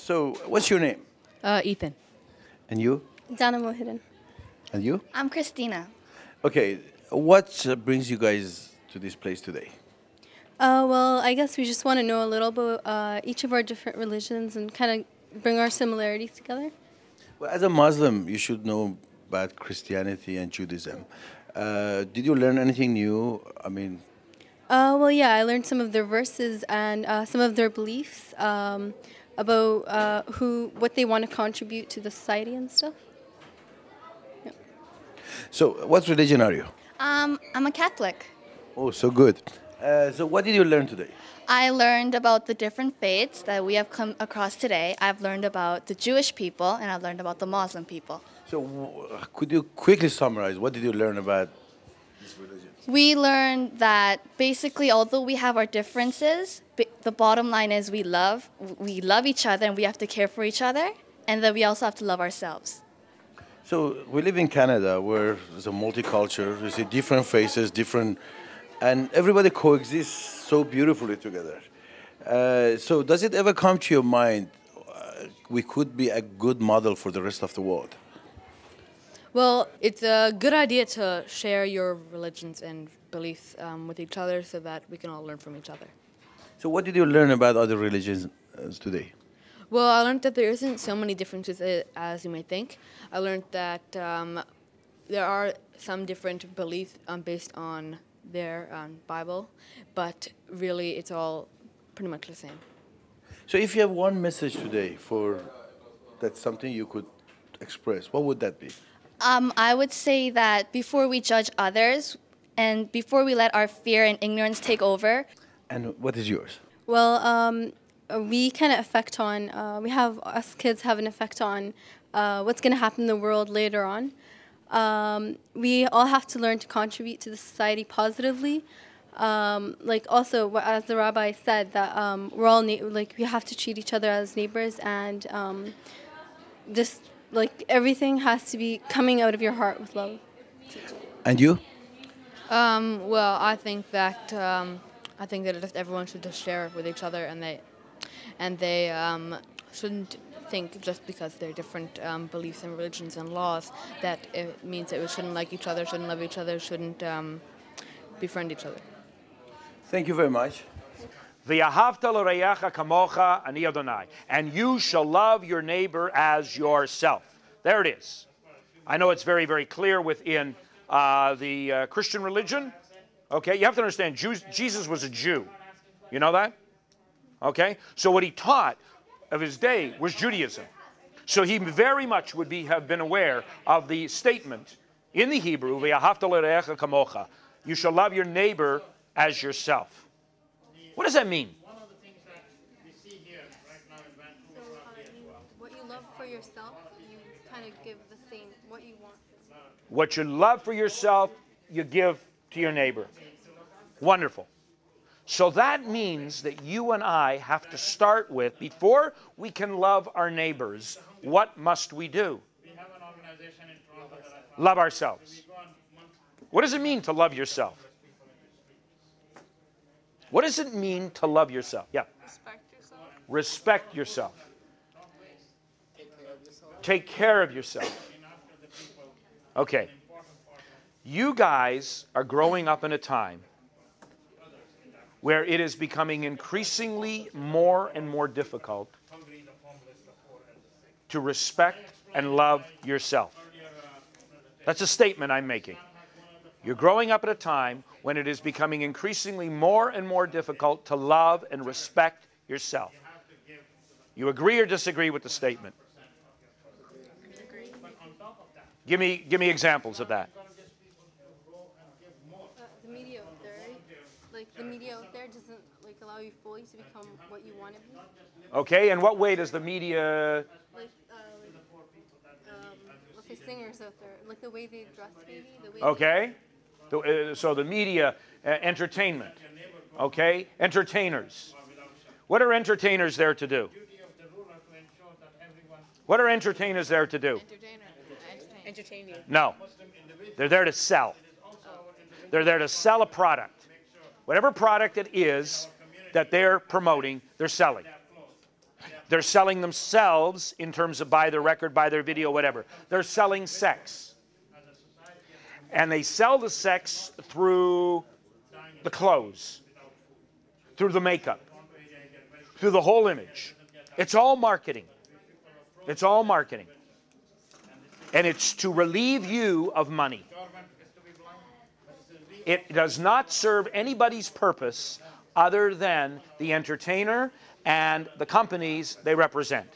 So, what's your name? Ethan. And you? Dana Mohidin. And you? I'm Christina. Okay, what brings you guys to this place today? Well, I guess we just want to know a little bit each of our different religions and kind of bring our similarities together. Well, as a Muslim, you should know about Christianity and Judaism. Did you learn anything new? I mean, Well, yeah, I learned some of their verses and some of their beliefs about what they want to contribute to the society and stuff. Yeah. so what religion are you? I'm a Catholic. Oh, so good. So what did you learn today? I learned about the different faiths that we have come across today. I've learned about the Jewish people, and I've learned about the Muslim people. So could you quickly summarize, what did you learn about this religion? We learned that basically, although we have our differences, the bottom line is we love each other, and we have to care for each other, and then we also have to love ourselves. So we live in Canada where there's a multicultural, you see different faces, and everybody coexists so beautifully together. So does it ever come to your mind, we could be a good model for the rest of the world? Well, it's a good idea to share your religions and beliefs with each other so that we can all learn from each other. So what did you learn about other religions today? Well, I learned that there isn't so many differences as you may think. I learned that there are some different beliefs based on their Bible, but really it's all pretty much the same. So if you have one message today that's something you could express, what would that be? I would say that before we judge others and before we let our fear and ignorance take over. And what is yours? Well, we kind of affect on, us kids have an effect on what's going to happen in the world later on. We all have to learn to contribute to the society positively. Like also, as the rabbi said, that we're all we have to treat each other as neighbors, and just like everything has to be coming out of your heart with love. And you? Well, I think that just everyone should just share with each other, and they shouldn't think just because they're different beliefs and religions and laws that it means that we shouldn't like each other, shouldn't love each other, shouldn't befriend each other. Thank you very much. V'yahavta l'reyacha kamocha ani Adonai. And you shall love your neighbor as yourself. There it is. I know it's very, very clear within the Christian religion. Okay, you have to understand, Jesus was a Jew. You know that? Okay, so what he taught of his day was Judaism. So he very much would have been aware of the statement in the Hebrew, V'yahavta l'reyacha kamocha. You shall love your neighbor as yourself. What does that mean? One of the things that we see here right now in Vancouver, what you love for yourself, you kind of give the same, what you want. What you love for yourself, you give to your neighbor. Wonderful. So that means that you and I have to start with, before we can love our neighbors, what must we do? We have an organization in Toronto that I found. Love ourselves. What does it mean to love yourself? What does it mean to love yourself? Yeah. Respect yourself. Respect yourself. Take care of yourself. Okay. You guys are growing up in a time where it is becoming increasingly more and more difficult to respect and love yourself. That's a statement I'm making. You're growing up at a time when it is becoming increasingly more and more difficult to love and respect yourself. You agree or disagree with the statement? Give me examples of that. The media out there, the media out there doesn't allow you fully to become what you want to be. Okay, and what way does the media? Let's say singers out there, the way they dress, maybe. The way Okay. So the media, entertainment, okay? Entertainers. What are entertainers there to do? What are entertainers there to do? Entertain you. No. They're there to sell. They're there to sell a product. Whatever product it is that they're promoting, they're selling. They're selling themselves in terms of buy their record, buy their video, whatever. They're selling sex. And they sell the sex through the clothes, through the makeup, through the whole image. It's all marketing. It's all marketing. And it's to relieve you of money. It does not serve anybody's purpose other than the entertainer and the companies they represent.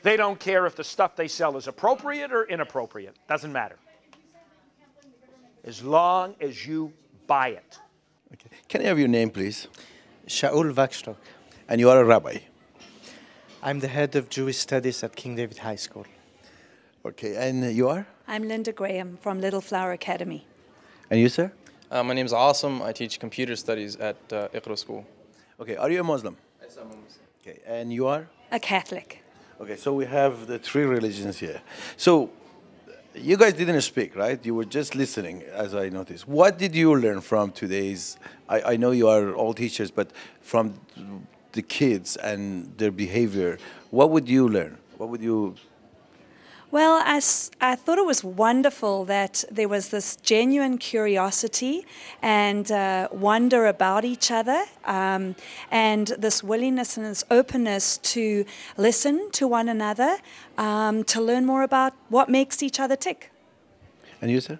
They don't care if the stuff they sell is appropriate or inappropriate. Doesn't matter. As long as you buy it. Okay. Can I have your name, please? Shaul Wachstock. And you are a rabbi. I'm the head of Jewish Studies at King David High School. Okay, and you are? I'm Linda Graham from Little Flower Academy. And you, sir? My name is Asim. I teach computer studies at Iqra School. Okay, are you a Muslim? Yes, I'm a Muslim. Okay, and you are? A Catholic. Okay, so we have the three religions here. So you guys didn't speak, right? You were just listening, as I noticed. What did you learn from today's, I know you are all teachers, but from the kids and their behavior, what would you learn? What would you... Well, I thought it was wonderful that there was this genuine curiosity and wonder about each other, and this willingness and this openness to listen to one another, to learn more about what makes each other tick. And you, sir?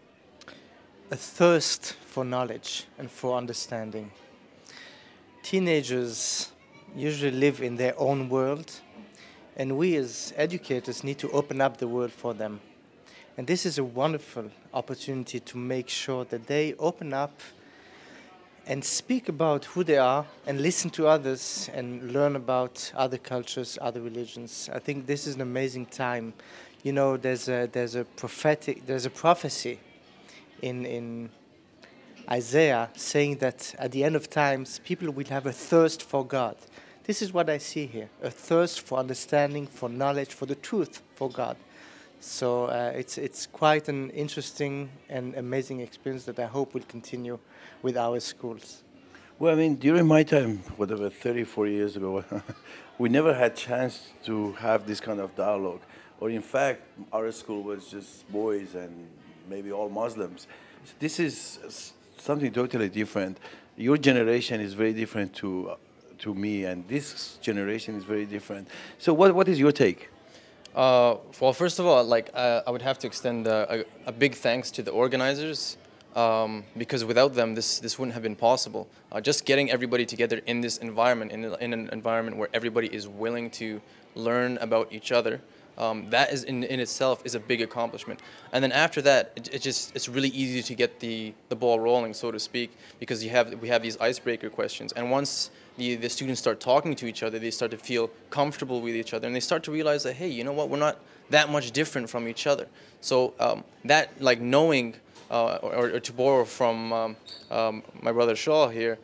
A thirst for knowledge and for understanding. Teenagers usually live in their own world, and we as educators need to open up the world for them. And this is a wonderful opportunity to make sure that they open up and speak about who they are and listen to others and learn about other cultures, other religions. I think this is an amazing time. You know, there's a prophecy in Isaiah saying that at the end of times, people will have a thirst for God. This is what I see here, a thirst for understanding, for knowledge, for the truth, for God. So it's quite an interesting and amazing experience that I hope will continue with our schools. Well, I mean, during my time, whatever, 34 years ago, we never had chance to have this kind of dialogue. Or in fact, our school was just boys and maybe all Muslims. This is something totally different. Your generation is very different to me, and this generation is very different. So what is your take? Well, first of all, I would have to extend a big thanks to the organizers, because without them, this wouldn't have been possible. Just getting everybody together in this environment, in an environment where everybody is willing to learn about each other, that is in itself is a big accomplishment. And then after that, it's really easy to get the ball rolling, so to speak, because we have these icebreaker questions. And once the students start talking to each other, they start to feel comfortable with each other, and they start to realize that, hey, you know what, we're not that much different from each other. So that, like, knowing, or to borrow from my brother Shaw here,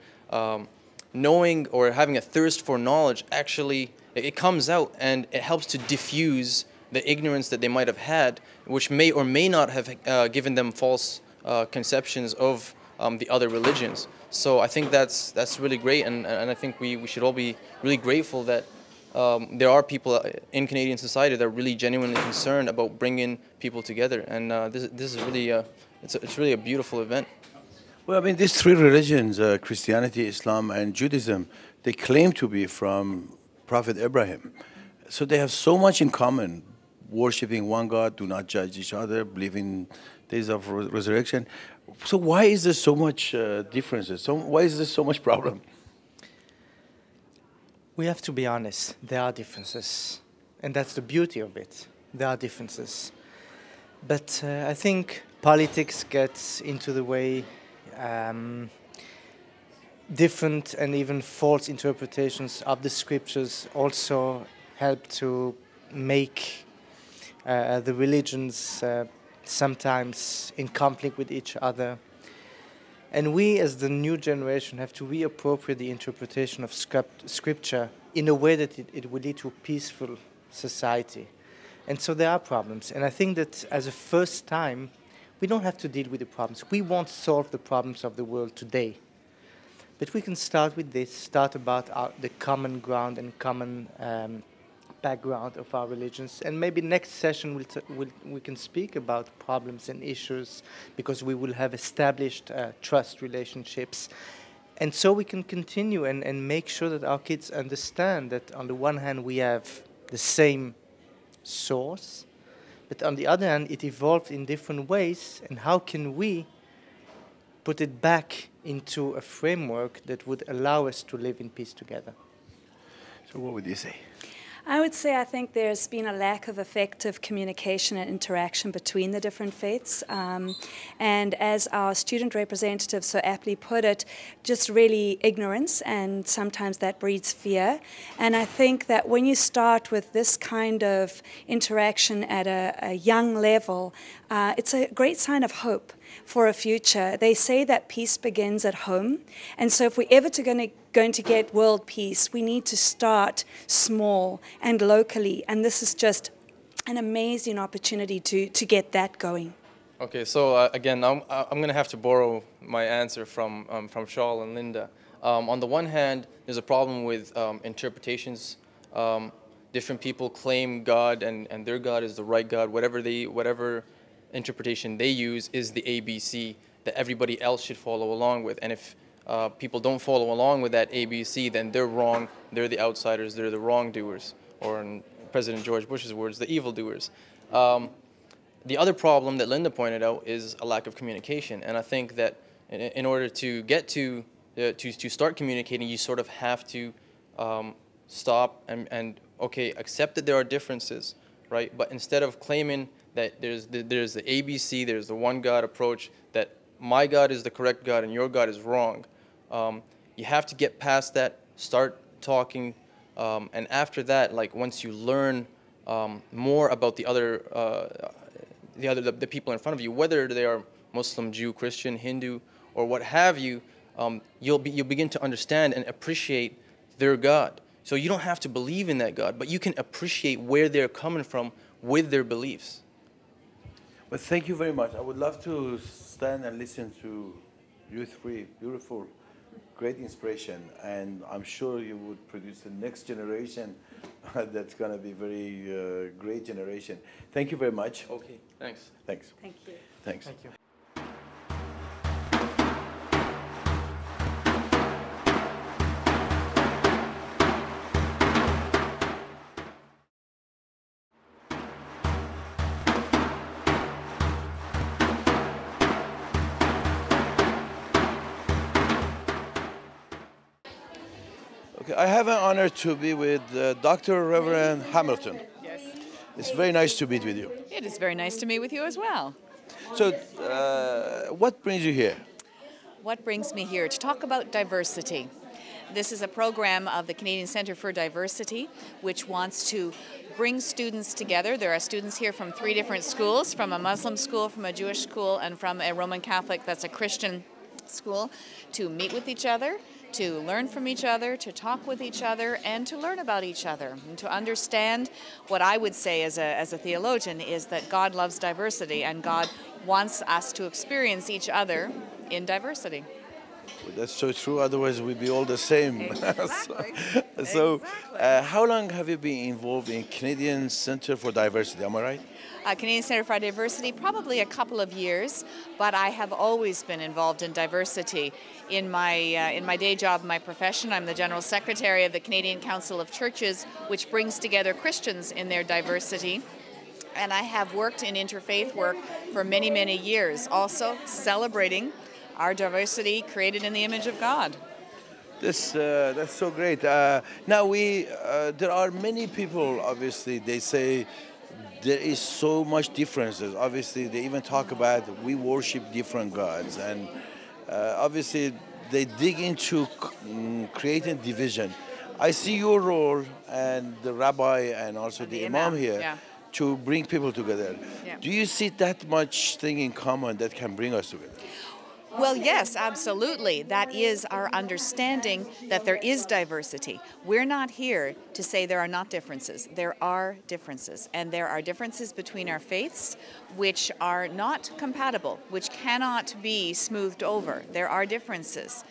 knowing or having a thirst for knowledge, actually, it comes out and it helps to diffuse the ignorance that they might have had, which may or may not have given them false conceptions of the other religions. So I think that's really great, and I think we should all be really grateful that there are people in Canadian society that are really genuinely concerned about bringing people together, and this is really it's really a beautiful event. Well, I mean, these three religions, Christianity, Islam, and Judaism, they claim to be from Prophet Abraham. So they have so much in common, worshipping one God, do not judge each other, believe in days of resurrection. So why is there so much differences? Why is there so much problem? We have to be honest. There are differences. And that's the beauty of it. There are differences. But I think politics gets into the way. Different and even false interpretations of the scriptures also help to make the religions sometimes in conflict with each other. And we, as the new generation, have to reappropriate the interpretation of scripture in a way that it will lead to a peaceful society. And so there are problems. And I think that as a first time, we don't have to deal with the problems. We won't solve the problems of the world today. But we can start with this, start about the common ground and common background of our religions. And maybe next session we can speak about problems and issues, because we will have established trust relationships. And so we can continue and make sure that our kids understand that on the one hand we have the same source, but on the other hand it evolved in different ways, and how can we put it back into a framework that would allow us to live in peace together. So what would you say? I would say I think there's been a lack of effective communication and interaction between the different faiths. And as our student representative so aptly put it, just really ignorance, and sometimes that breeds fear. And I think that when you start with this kind of interaction at a young level, it's a great sign of hope for a future. They say that peace begins at home. And so if we're ever going to get world peace, we need to start small and locally. And this is just an amazing opportunity to get that going. Okay, so again, I'm going to have to borrow my answer from Shaul and Linda. On the one hand, there's a problem with interpretations. Different people claim God, and their God is the right God. Whatever interpretation they use is the ABC that everybody else should follow along with. And if people don't follow along with that ABC, then they're wrong, they're the outsiders, they're the wrongdoers, or in President George Bush's words, the evildoers. The other problem that Linda pointed out is a lack of communication, and I think that in order to get to start communicating, you sort of have to stop and okay, accept that there are differences, right? But instead of claiming that there's the ABC, there's the one God approach, that my God is the correct God and your God is wrong. You have to get past that, start talking, and after that, like once you learn more about the people in front of you, whether they are Muslim, Jew, Christian, Hindu, or what have you, you'll begin to understand and appreciate their God. So you don't have to believe in that God, but you can appreciate where they're coming from with their beliefs. Well, thank you very much. I would love to stand and listen to you three. Beautiful, great inspiration. And I'm sure you would produce the next generation that's going to be very great generation. Thank you very much. Okay, thanks. Thanks. Thank you. Thanks. Thank you. I have an honor to be with Dr. Reverend Hamilton. Yes. It's very nice to meet with you. It is very nice to meet with you as well. So, what brings you here? What brings me here? To talk about diversity. This is a program of the Canadian Centre for Diversity, which wants to bring students together. There are students here from 3 different schools, from a Muslim school, from a Jewish school, and from a Roman Catholic, that's a Christian school, to meet with each other, to learn from each other, to talk with each other, and to learn about each other, and to understand what I would say as a theologian is that God loves diversity, and God wants us to experience each other in diversity. Well, that's so true, otherwise we'd be all the same. Exactly. So, how long have you been involved in Canadian Centre for Diversity, am I right? Canadian Centre for Diversity, probably a couple of years, but I have always been involved in diversity. In my day job, my profession, I'm the General Secretary of the Canadian Council of Churches, which brings together Christians in their diversity. And I have worked in interfaith work for many, many years, also celebrating our diversity created in the image of God. That's so great. Now there are many people, obviously, they say there is so much differences. Obviously, they even talk about we worship different gods. And obviously, they dig into creating division. I see your role and the rabbi and also the imam here to bring people together. Yeah. Do you see that much thing in common that can bring us together? Well, yes, absolutely. That is our understanding that there is diversity. We're not here to say there are not differences. There are differences. And there are differences between our faiths which are not compatible, which cannot be smoothed over. There are differences.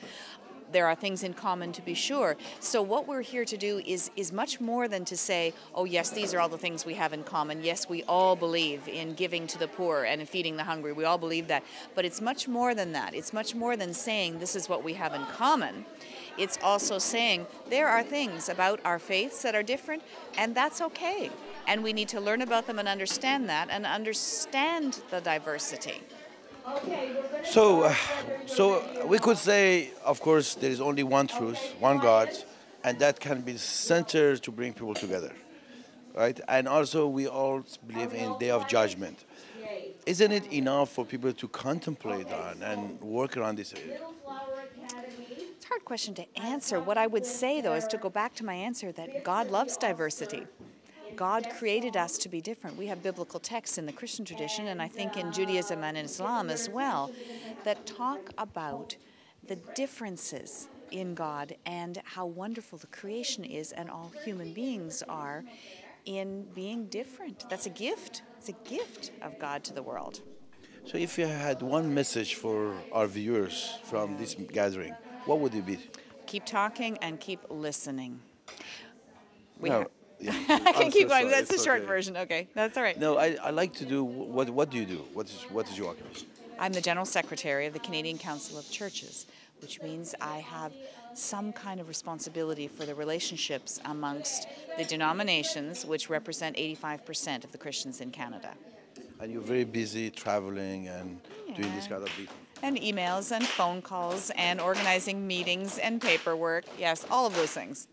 there are things in common, to be sure. So what we're here to do is much more than to say, oh yes, these are all the things we have in common. Yes, we all believe in giving to the poor and in feeding the hungry. We all believe that. But it's much more than that. It's much more than saying this is what we have in common. It's also saying there are things about our faiths that are different, and that's okay. And we need to learn about them and understand that, and understand the diversity. So we could say, of course, there is only one truth, one God, and that can be the center to bring people together, right? And also, we all believe in Day of Judgment. Isn't it enough for people to contemplate on and work around this area? It's a hard question to answer. What I would say, though, is to go back to my answer that God loves diversity. God created us to be different. We have biblical texts in the Christian tradition, and I think in Judaism and in Islam as well, that talk about the differences in God and how wonderful the creation is and all human beings are in being different. That's a gift. It's a gift of God to the world. So if you had one message for our viewers from this gathering, what would it be? Keep talking and keep listening. Yeah, I can keep going. sorry. That's the It's short okay. version. Okay, that's all right. No, I like to do, what do you do? What is your occupation? I'm the General Secretary of the Canadian Council of Churches, which means I have some kind of responsibility for the relationships amongst the denominations, which represent 85% of the Christians in Canada. And you're very busy traveling and doing this kind of thing. And emails and phone calls and organizing meetings and paperwork. Yes, all of those things.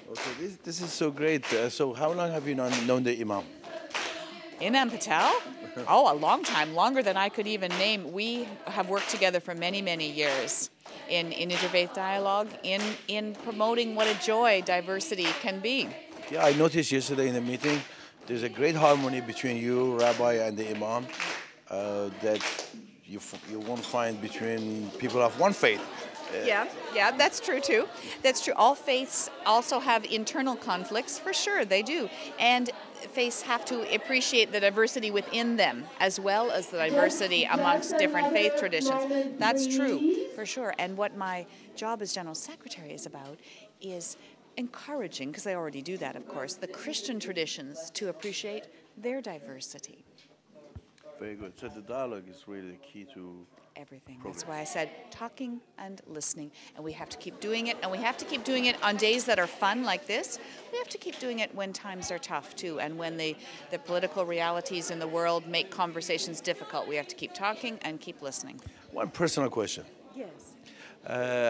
Okay, this is so great. So how long have you known the Imam? Inam Patel? Oh, a long time, longer than I could even name. We have worked together for many, many years in Interfaith Dialog, in promoting what a joy diversity can be. Yeah, I noticed yesterday in the meeting, there's a great harmony between you, Rabbi, and the Imam that you won't find between people of one faith. Yeah, that's true too. That's true. All faiths also have internal conflicts, for sure, they do. And faiths have to appreciate the diversity within them, as well as the diversity amongst different faith traditions. That's true, for sure. And what my job as General Secretary is about is encouraging, because I already do that, of course, the Christian traditions to appreciate their diversity. Very good. So the dialogue is really the key to Everything. progress. That's why I said talking and listening. And we have to keep doing it. And we have to keep doing it on days that are fun like this. We have to keep doing it when times are tough too. And when the political realities in the world make conversations difficult. We have to keep talking and keep listening. One personal question. Yes.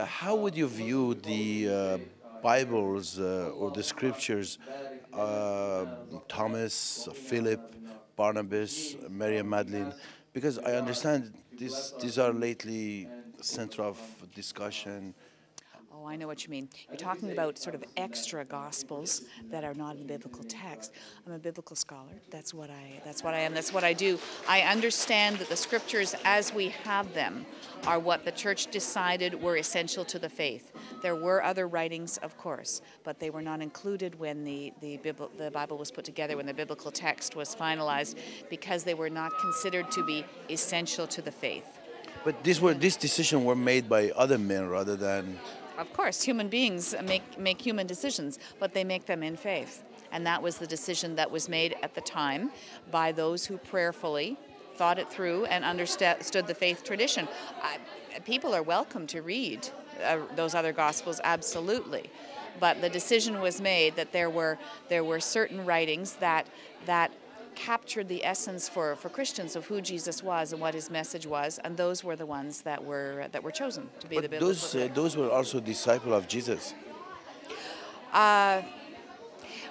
How would you view the Bibles or the scriptures, Thomas, Philip, Barnabas, Mary and Magdalene? Because I understand these are lately center of discussion. Oh, I know what you mean. You're talking about sort of extra gospels that are not in the biblical text. I'm a biblical scholar. That's what I am. That's what I do. I understand that the scriptures as we have them are what the church decided were essential to the faith. There were other writings, of course, but they were not included when the Bible was put together, when the biblical text was finalized, because they were not considered to be essential to the faith. But these decisions were made by other men rather than. Of course, human beings make human decisions, but they make them in faith. And that was the decision that was made at the time by those who prayerfully thought it through and understood the faith tradition. People are welcome to read those other gospels, absolutely. But the decision was made that there were certain writings that captured the essence for Christians of who Jesus was and what his message was, and those were the ones that were chosen to be the biblical text. Those were also disciples of Jesus.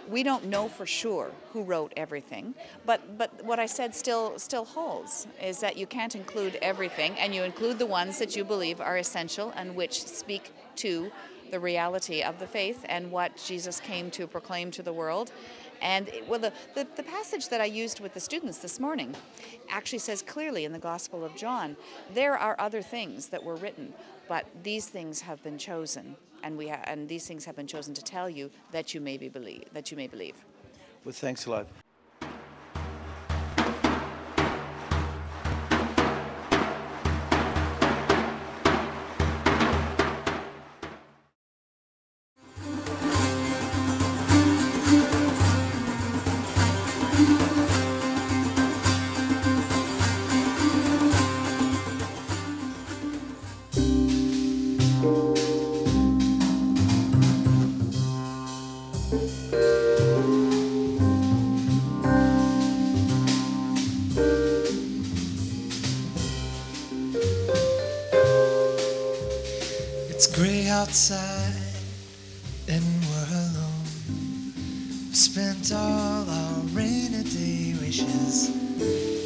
We don't know for sure who wrote everything, but what I said still holds, is that you can't include everything, and you include the ones that you believe are essential and which speak to the reality of the faith and what Jesus came to proclaim to the world. And the passage that I used with the students this morning actually says clearly in the Gospel of John, there are other things that were written, but these things have been chosen, and these things have been chosen to tell you that you may believe. Well, thanks a lot. It's gray outside and we're alone. We spent all our rainy day wishes.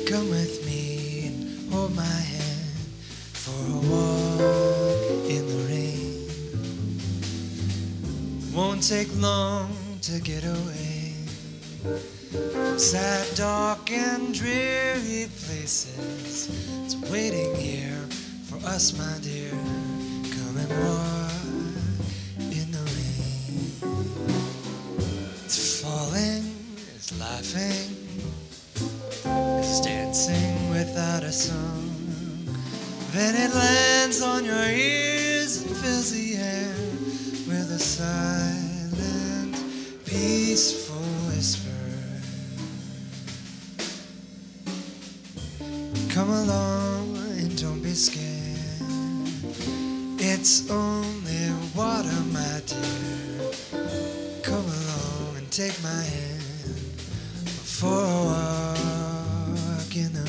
Come with me and hold my hand for a walk in the rain. Won't take long to get away from sad, dark and dreary places. It's waiting here for us, my dear. Come and walk in the rain. It's falling, it's laughing, it's dancing without a song. Then it lands on your ears and fills the air with a silent, peaceful whisper. Come along and don't be scared. It's only water, my dear. Come along and take my hand for a walk in the rain.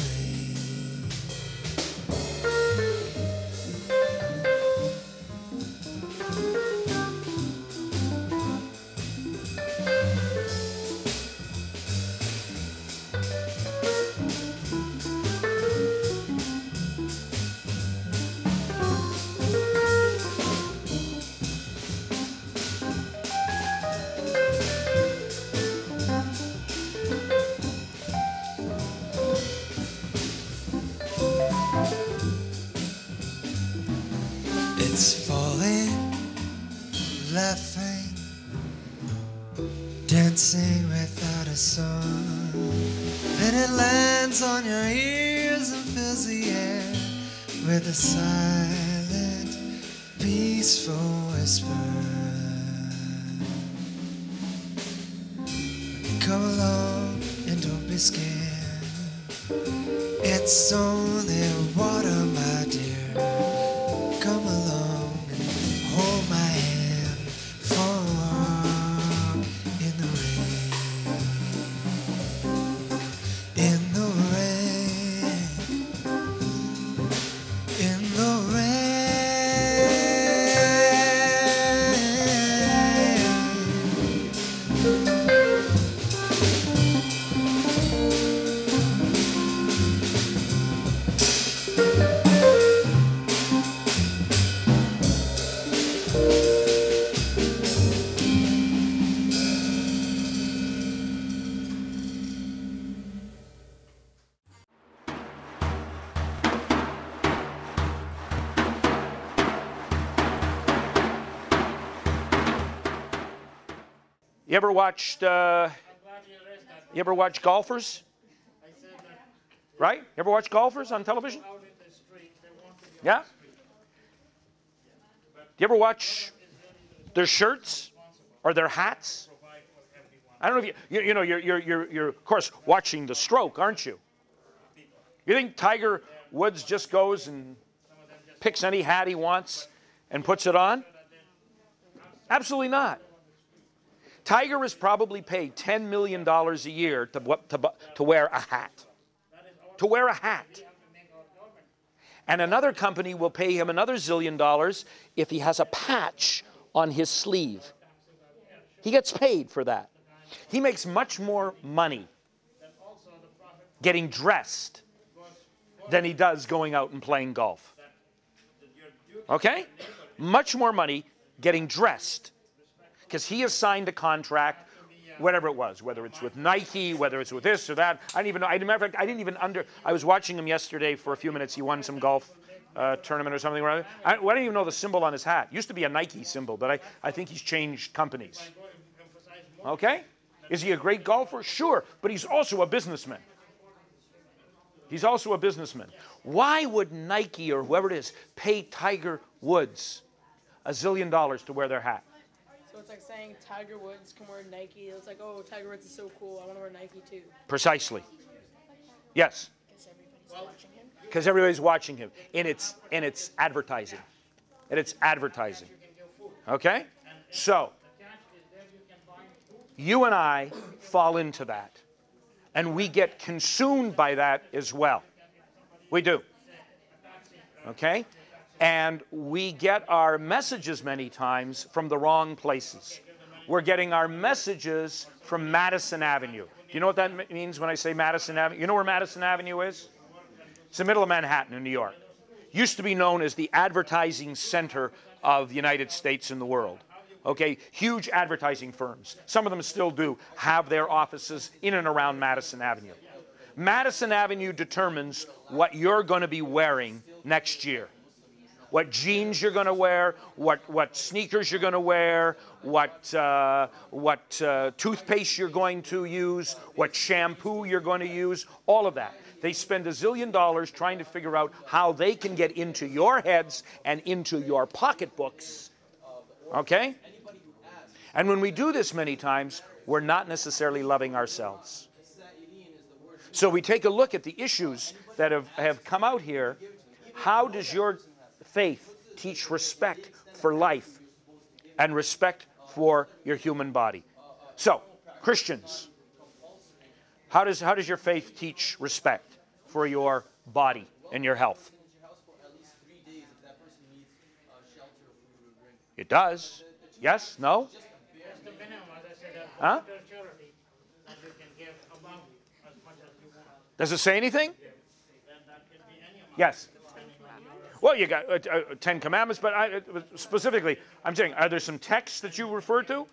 It's falling, laughing, dancing without a song. Then it lands on your ears and fills the air with a silent, peaceful whisper. Come along and don't be scared. It's only water, my dear. Come along and hold my hand for a walk in the rain. In the rain. In the rain. You ever watch golfers? Right? You ever watch golfers on television? Yeah? Do you ever watch their shirts or their hats? I don't know if you're of course watching the stroke, aren't you? You think Tiger Woods just goes and picks any hat he wants and puts it on? Absolutely not. Tiger is probably paid $10 million a year to wear a hat. To wear a hat. And another company will pay him another $1 zillion if he has a patch on his sleeve. He gets paid for that. He makes much more money getting dressed than he does going out and playing golf. Okay? Much more money getting dressed. Because he has signed a contract, whatever it was, whether it's with Nike, whether it's with this or that. I didn't even I was watching him yesterday for a few minutes. He won some golf tournament or something. I didn't even know the symbol on his hat. It used to be a Nike symbol, but I think he's changed companies. Okay? Is he a great golfer? Sure, but he's also a businessman. He's also a businessman. Why would Nike or whoever it is pay Tiger Woods $1 zillion to wear their hat? So it's like saying Tiger Woods can wear Nike. It's like, oh, Tiger Woods is so cool. I want to wear Nike too. Precisely. Yes. Because everybody's watching him. And it's advertising. And it's advertising. Okay? So, you and I fall into that. And we get consumed by that as well. We do. Okay? And we get our messages many times from the wrong places. We're getting our messages from Madison Avenue. Do you know what that means when I say Madison Avenue? You know where Madison Avenue is? It's the middle of Manhattan in New York. Used to be known as the advertising center of the United States and the world. Okay, huge advertising firms. Some of them still do have their offices in and around Madison Avenue. Madison Avenue determines what you're going to be wearing next year. What jeans you're going to wear, what sneakers you're going to wear, what toothpaste you're going to use, what shampoo you're going to use, all of that. They spend $1 zillion trying to figure out how they can get into your heads and into your pocketbooks. Okay? And when we do this many times, we're not necessarily loving ourselves. So we take a look at the issues that have come out here. How does your faith teach respect for life and respect for your human body? So, Christians, how does your faith teach respect for your body and your health? It does. Yes? No? Huh? Does it say anything? Yes. Well, you got 10 Commandments, but specifically, I'm saying, are there some texts that you refer to?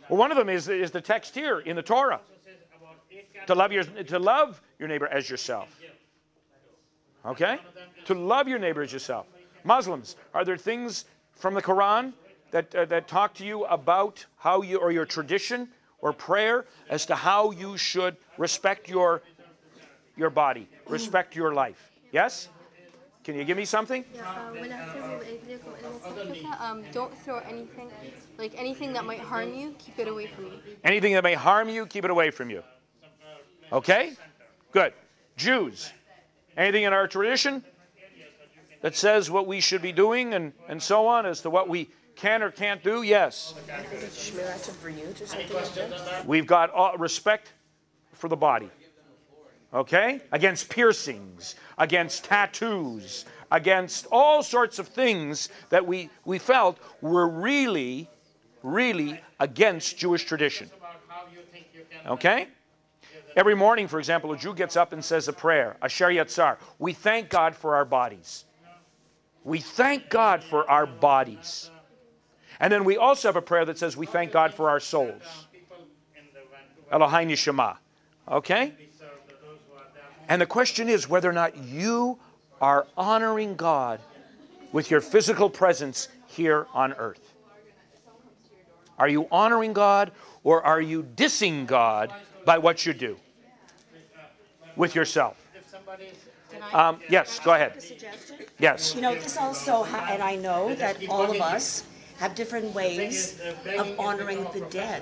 Well, one of them is the text here in the Torah. To love your neighbor as yourself. Okay? To love your neighbor as yourself. Muslims, are there things from the Quran that talk to you about how you, or your tradition or prayer as to how you should respect your body, respect your life? Yes? Can you give me something? Don't throw anything, like anything that might harm you, keep it away from you. Anything that may harm you, keep it away from you. Okay? Good. Jews, anything in our tradition that says what we should be doing and so on as to what we can or can't do? Yes. We've got respect for the body. Okay? Against piercings, against tattoos, against all sorts of things that we felt were really, really against Jewish tradition. Okay? Every morning, for example, a Jew gets up and says a prayer, Asher Yatzar. We thank God for our bodies. We thank God for our bodies. And then we also have a prayer that says we thank God for our souls. Elohai Nishama. Okay? And the question is whether or not you are honoring God with your physical presence here on earth. Are you honoring God, or are you dissing God by what you do with yourself? Yes, go ahead. Yes. You know, this also, and I know that all of us have different ways of honoring the dead.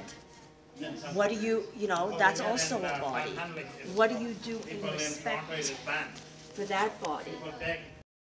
What do you know, that's also a body. What do you do in respect for that body?